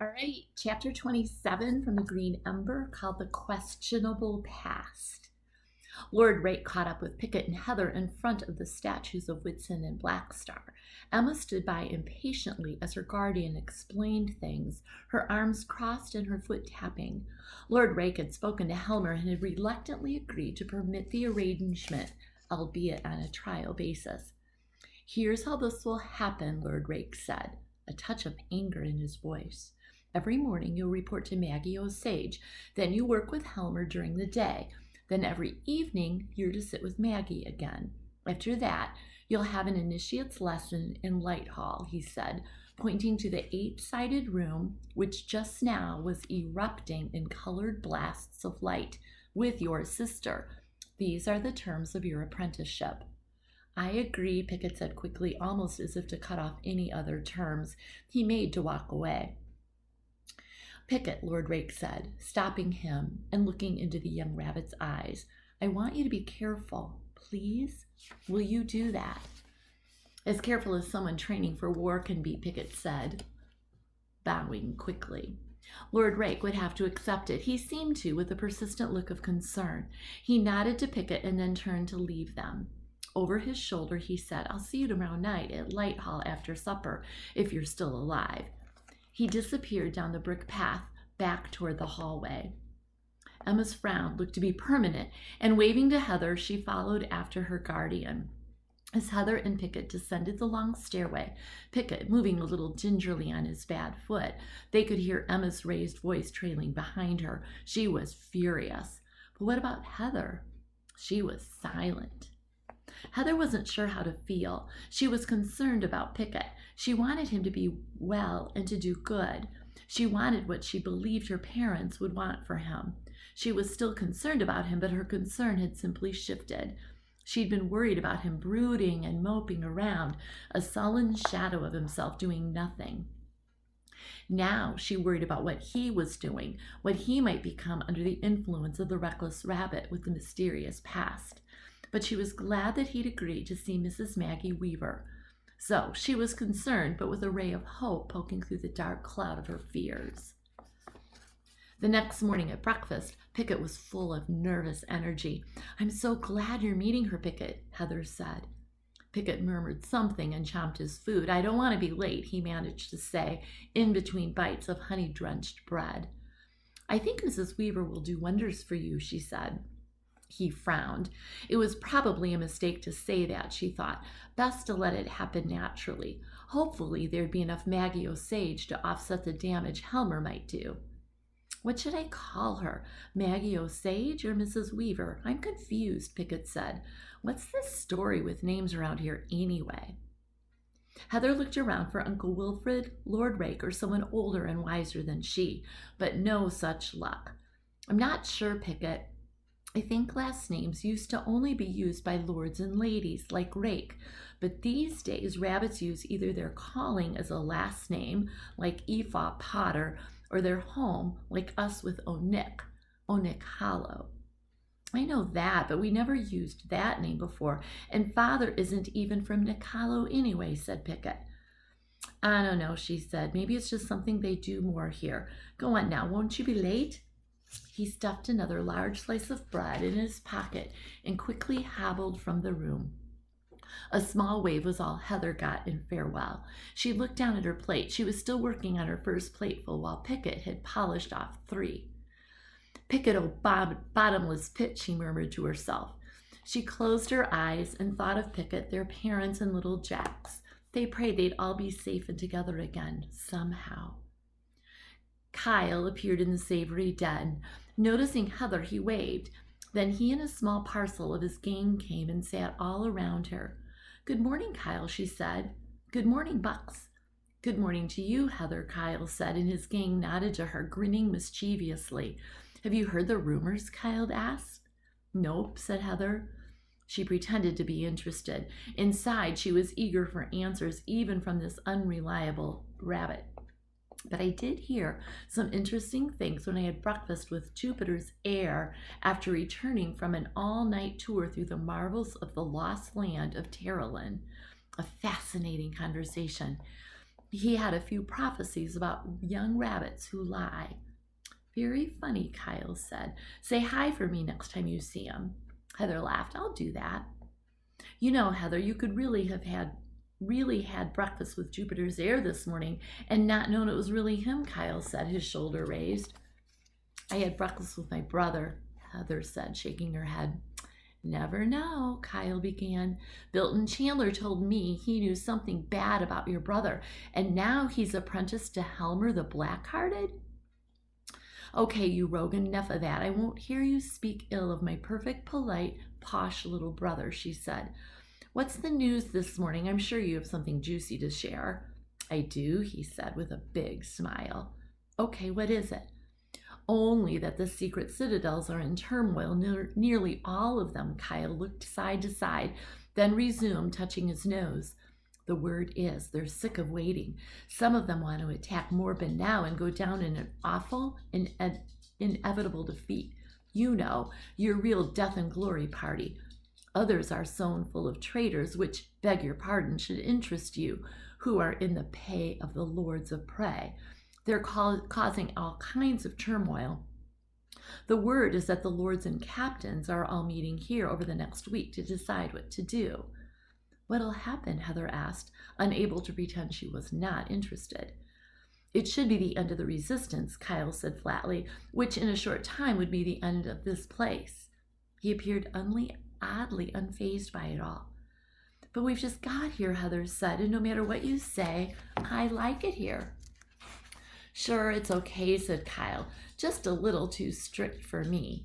All right, chapter 27 from the Green Ember called The Questionable Past. Lord Rake caught up with Pickett and Heather in front of the statues of Whitson and Blackstar. Emma stood by impatiently as her guardian explained things, her arms crossed and her foot tapping. Lord Rake had spoken to Helmer and had reluctantly agreed to permit the arrangement, albeit on a trial basis. Here's how this will happen, Lord Rake said, a touch of anger in his voice. Every morning you'll report to Maggie Osage. Then you work with Helmer during the day. Then every evening you're to sit with Maggie again. After that, you'll have an initiate's lesson in Light Hall, he said, pointing to the 8-sided room, which just now was erupting in colored blasts of light, with your sister. These are the terms of your apprenticeship. I agree, Pickett said quickly, almost as if to cut off any other terms. He made to walk away. Pickett, Lord Rake said, stopping him and looking into the young rabbit's eyes. I want you to be careful. Please? Will you do that? As careful as someone training for war can be, Pickett said, bowing quickly. Lord Rake would have to accept it. He seemed to, with a persistent look of concern. He nodded to Pickett and then turned to leave them. Over his shoulder, he said, I'll see you tomorrow night at Light Hall after supper, if you're still alive. He disappeared down the brick path back toward the hallway. Emma's frown looked to be permanent, and waving to Heather, she followed after her guardian. As Heather and Pickett descended the long stairway, Pickett moving a little gingerly on his bad foot, they could hear Emma's raised voice trailing behind her. She was furious. But what about Heather? She was silent. Heather wasn't sure how to feel. She was concerned about Pickett. She wanted him to be well and to do good. She wanted what she believed her parents would want for him. She was still concerned about him, but her concern had simply shifted. She'd been worried about him brooding and moping around, a sullen shadow of himself doing nothing. Now she worried about what he was doing, what he might become under the influence of the reckless rabbit with the mysterious past. But she was glad that he'd agreed to see Mrs. Maggie Weaver. So she was concerned, but with a ray of hope poking through the dark cloud of her fears. The next morning at breakfast, Pickett was full of nervous energy. I'm so glad you're meeting her, Pickett, Heather said. Pickett murmured something and chomped his food. I don't want to be late, he managed to say, in between bites of honey-drenched bread. I think Mrs. Weaver will do wonders for you, she said. He frowned. It was probably a mistake to say that, she thought. Best to let it happen naturally. Hopefully there'd be enough Maggie Osage to offset the damage Helmer might do. What should I call her? Maggie Osage or Mrs. Weaver? I'm confused, Pickett said. What's this story with names around here anyway? Heather looked around for Uncle Wilfred, Lord Rake, or someone older and wiser than she, but no such luck. I'm not sure, Pickett. I think last names used to only be used by lords and ladies like Rake, but these days rabbits use either their calling as a last name, like Ephah Potter, or their home, like us with Onick Hollow. I know that, but we never used that name before, and Father isn't even from Nick Hollow anyway, said Pickett. I don't know, she said. Maybe it's just something they do more here. Go on now, won't you be late? He stuffed another large slice of bread in his pocket and quickly hobbled from the room. A small wave was all Heather got in farewell. She looked down at her plate. She was still working on her first plateful while Pickett had polished off 3. Pickett, oh, bottomless pit, she murmured to herself. She closed her eyes and thought of Pickett, their parents, and little Jax. They prayed they'd all be safe and together again, somehow. Kyle appeared in the savory den. Noticing Heather, he waved. Then he and a small parcel of his gang came and sat all around her. Good morning, Kyle, she said. Good morning, Bucks. Good morning to you, Heather, Kyle said, and his gang nodded to her, grinning mischievously. Have you heard the rumors? Kyle asked. Nope, said Heather. She pretended to be interested. Inside, she was eager for answers, even from this unreliable rabbit. But I did hear some interesting things when I had breakfast with Jupiter's heir after returning from an all-night tour through the marvels of the lost land of Terralyn. A fascinating conversation. He had a few prophecies about young rabbits who lie. Very funny, Kyle said. Say hi for me next time you see him. Heather laughed. I'll do that. You know, Heather, you could really had breakfast with Jupiter's heir this morning and not known it was really him, Kyle said, his shoulder raised. I had breakfast with my brother, Heather said, shaking her head. Never know, Kyle began. Bilton Chandler told me he knew something bad about your brother, and now he's apprenticed to Helmer the Black-Hearted? Okay, you rogue, enough of that. I won't hear you speak ill of my perfect, polite, posh little brother, she said. What's the news this morning? I'm sure you have something juicy to share. I do, he said with a big smile. Okay, what is it? Only that the secret citadels are in turmoil, nearly all of them. Kyle looked side to side, then resumed, touching his nose. The word is, they're sick of waiting. Some of them want to attack Morbin now and go down in an awful and inevitable defeat. You know, your real death and glory party. Others are sown full of traitors, which, beg your pardon, should interest you, who are in the pay of the lords of prey. They're causing all kinds of turmoil. The word is that the lords and captains are all meeting here over the next week to decide what to do. What'll happen? Heather asked, unable to pretend she was not interested. It should be the end of the resistance, Kyle said flatly, which in a short time would be the end of this place. He appeared oddly unfazed by it all. But we've just got here, Heather said, and no matter what you say, I like it here. Sure, it's okay, said Kyle. Just a little too strict for me.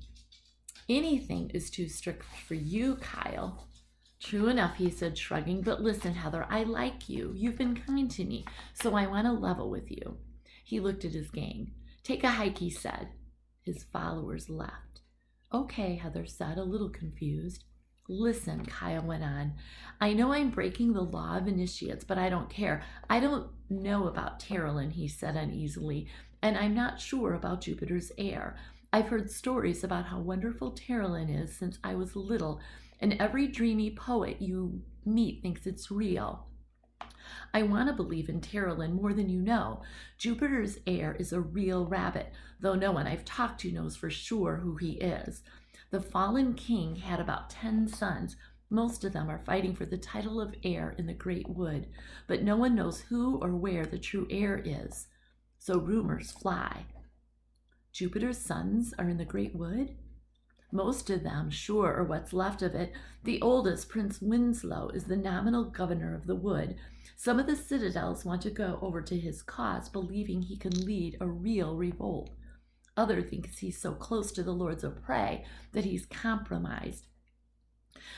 Anything is too strict for you, Kyle. True enough, he said, shrugging. But listen, Heather, I like you. You've been kind to me, so I want to level with you. He looked at his gang. Take a hike, he said. His followers left. Okay, Heather said, a little confused. Listen, Kyle went on. I know I'm breaking the law of initiates, but I don't care. I don't know about Terralyn, he said uneasily, and I'm not sure about Jupiter's heir. I've heard stories about how wonderful Terralyn is since I was little, and every dreamy poet you meet thinks it's real. I want to believe in Terralyn more than you know. Jupiter's heir is a real rabbit, though no one I've talked to knows for sure who he is. The fallen king had about 10 sons. Most of them are fighting for the title of heir in the Great Wood, but no one knows who or where the true heir is. So rumors fly. Jupiter's sons are in the Great Wood? Most of them, sure, or what's left of it. The oldest, Prince Winslow, is the nominal governor of the wood. Some of the citadels want to go over to his cause, believing he can lead a real revolt. Others think he's so close to the lords of prey that he's compromised.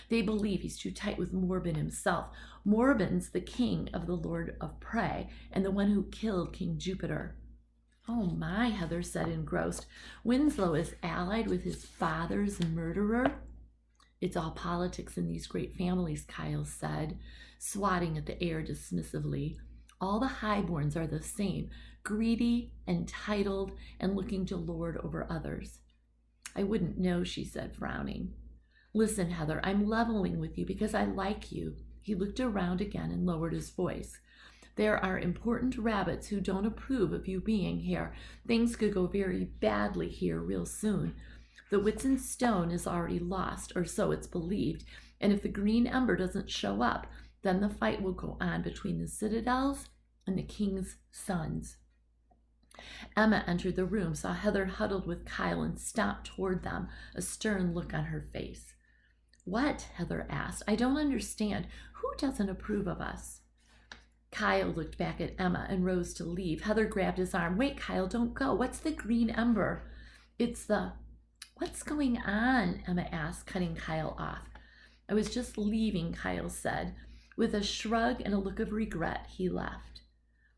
They believe he's too tight with Morbin himself. Morbin's the king of the lord of prey and the one who killed King Jupiter. Oh my, Heather said, engrossed. Winslow is allied with his father's murderer? It's all politics in these great families, Kyle said, swatting at the heir dismissively. All the highborns are the same, greedy, entitled, and looking to lord over others. I wouldn't know, she said, frowning. Listen, Heather, I'm leveling with you because I like you. He looked around again and lowered his voice. There are important rabbits who don't approve of you being here. Things could go very badly here real soon. The Whitsun Stone is already lost, or so it's believed, and if the Green Ember doesn't show up, then the fight will go on between the citadels and the king's sons. Emma entered the room, saw Heather huddled with Kyle, and stomped toward them, a stern look on her face. What? Heather asked. I don't understand. Who doesn't approve of us? Kyle looked back at Emma and rose to leave. Heather grabbed his arm. Wait, Kyle, don't go. What's the Green Ember? What's going on? Emma asked, cutting Kyle off. I was just leaving, Kyle said. With a shrug and a look of regret, he left.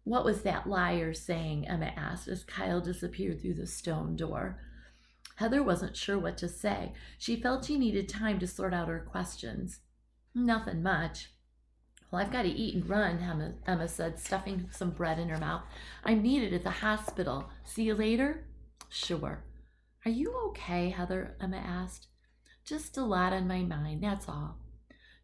What was that liar saying? Emma asked as Kyle disappeared through the stone door. Heather wasn't sure what to say. She felt she needed time to sort out her questions. Nothing much. Well, I've got to eat and run, Emma said, stuffing some bread in her mouth. I'm needed at the hospital. See you later? Sure. Are you okay, Heather? Emma asked. Just a lot on my mind, that's all.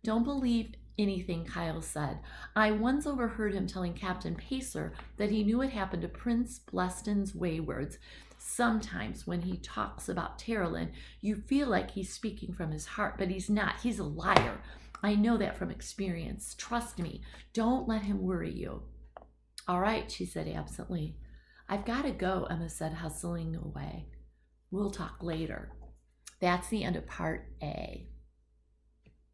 Don't believe anything, Kyle said. I once overheard him telling Captain Pacer that he knew what happened to Prince Bleston's Waywards. Sometimes when he talks about Terrelin, you feel like he's speaking from his heart, but he's not. He's a liar. I know that from experience. Trust me. Don't let him worry you. All right, she said absently. I've got to go, Emma said, hustling away. We'll talk later. That's the end of part A.